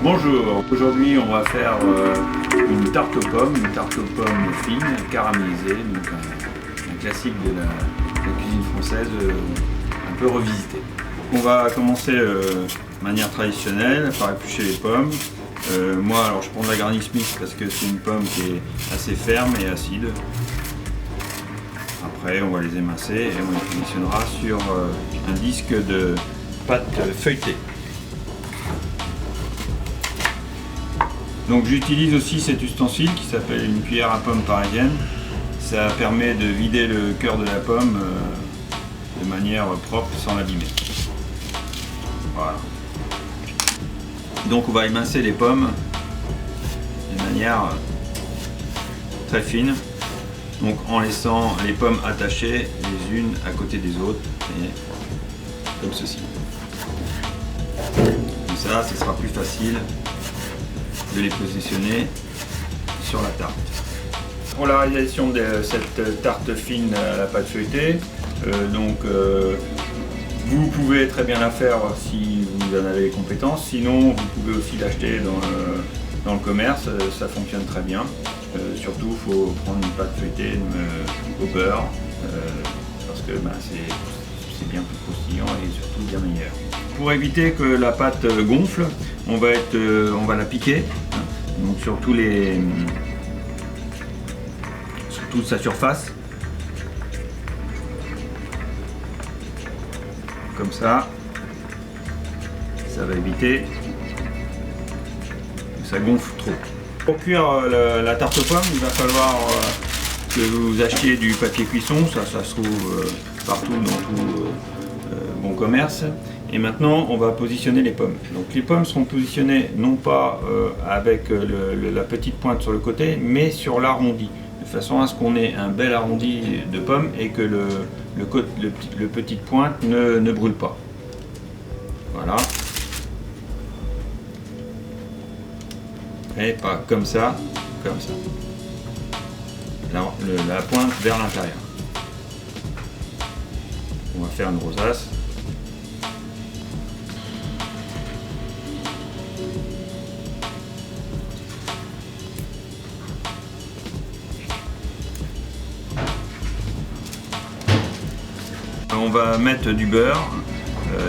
Bonjour, aujourd'hui on va faire une tarte aux pommes fine, caramélisée, donc un classique de la cuisine française un peu revisité. On va commencer de manière traditionnelle par éplucher les pommes. Moi alors je prends de la Granny Smith parce que c'est une pomme qui est assez ferme et acide. Après on va les émincer et on les positionnera sur un disque de pâte feuilletée. Donc j'utilise aussi cet ustensile qui s'appelle une cuillère à pomme parisienne. Ça permet de vider le cœur de la pomme de manière propre sans l'abîmer. Voilà. Donc on va émincer les pommes de manière très fine. Donc en laissant les pommes attachées les unes à côté des autres, et comme ceci. Comme ça, ce sera plus facile de les positionner sur la tarte. Pour la réalisation de cette tarte fine à la pâte feuilletée, vous pouvez très bien la faire si vous en avez les compétences, sinon vous pouvez aussi l'acheter dans le commerce, ça fonctionne très bien. Surtout il faut prendre une pâte feuilletée au beurre parce que c'est bien plus croustillant et surtout bien meilleur. Pour éviter que la pâte gonfle, on va la piquer, donc sur toute sa surface, comme ça va éviter que ça gonfle trop. Pour cuire la tarte aux pommes, il va falloir que vous achetiez du papier cuisson, ça se trouve partout dans tout bon commerce. Et maintenant on va positionner les pommes. Donc les pommes seront positionnées non pas avec la petite pointe sur le côté, mais sur l'arrondi, de façon à ce qu'on ait un bel arrondi de pommes et que le petite pointe ne brûle pas. Voilà. Et pas comme ça, comme ça. La pointe vers l'intérieur. On va faire une rosace. On va mettre du beurre,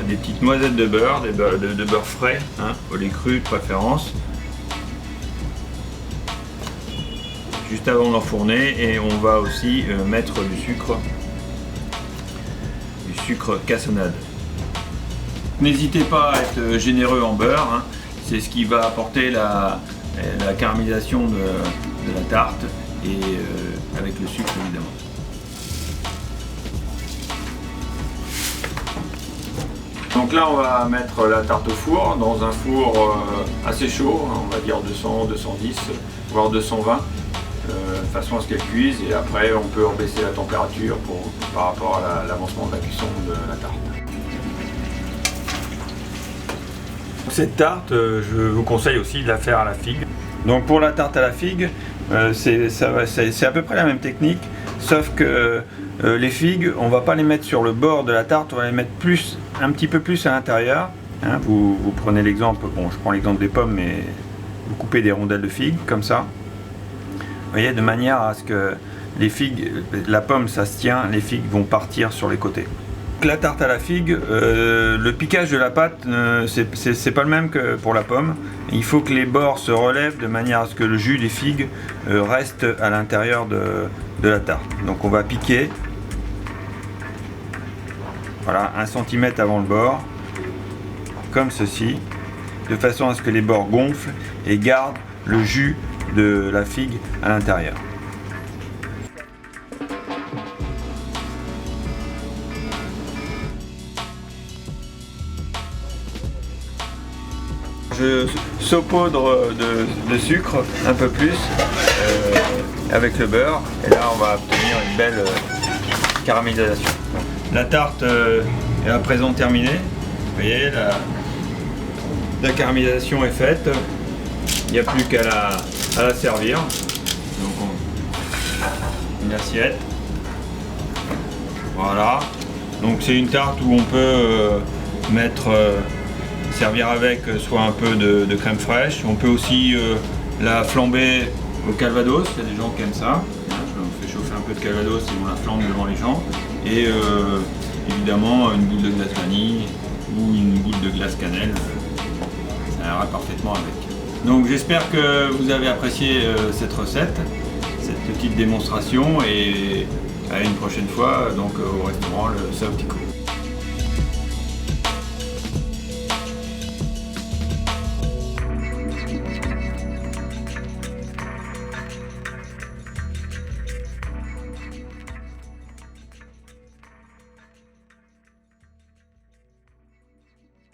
des petites noisettes de beurre, de beurre frais, au lait cru de préférence, juste avant d'enfourner, et on va aussi mettre du sucre cassonade. N'hésitez pas à être généreux en beurre, c'est ce qui va apporter la caramélisation de la tarte et avec le sucre évidemment. Donc là on va mettre la tarte au four, dans un four assez chaud, on va dire 200, 210, voire 220, de façon à ce qu'elle cuise, et après on peut rebaisser la température par rapport à l'avancement de la cuisson de la tarte. Cette tarte, je vous conseille aussi de la faire à la figue. Donc pour la tarte à la figue, c'est à peu près la même technique, sauf que les figues, on va pas les mettre sur le bord de la tarte, on va les mettre un petit peu plus à l'intérieur. Vous prenez l'exemple, bon je prends l'exemple des pommes, mais vous coupez des rondelles de figues comme ça. Vous voyez, de manière à ce que les figues, la pomme ça se tient, les figues vont partir sur les côtés. La tarte à la figue, le piquage de la pâte, c'est pas le même que pour la pomme. Il faut que les bords se relèvent de manière à ce que le jus des figues reste à l'intérieur de la tarte. Donc on va piquer, voilà, 1 cm avant le bord, comme ceci, de façon à ce que les bords gonflent et gardent le jus de la figue à l'intérieur. Je saupoudre de sucre un peu plus avec le beurre, et là on va obtenir une belle caramélisation. La tarte est à présent terminée. Vous voyez, la caramélisation est faite. Il n'y a plus qu'à la servir. Donc une assiette. Voilà. Donc c'est une tarte où on peut mettre servir avec soit un peu de crème fraîche. On peut aussi la flamber au calvados, il y a des gens qui aiment ça. Je fais chauffer un peu de calvados et on la flambe devant les gens. Et évidemment une boule de glace vanille ou une boule de glace cannelle, ça ira parfaitement avec. Donc j'espère que vous avez apprécié cette recette, cette petite démonstration, et à une prochaine fois donc au restaurant le Saotico.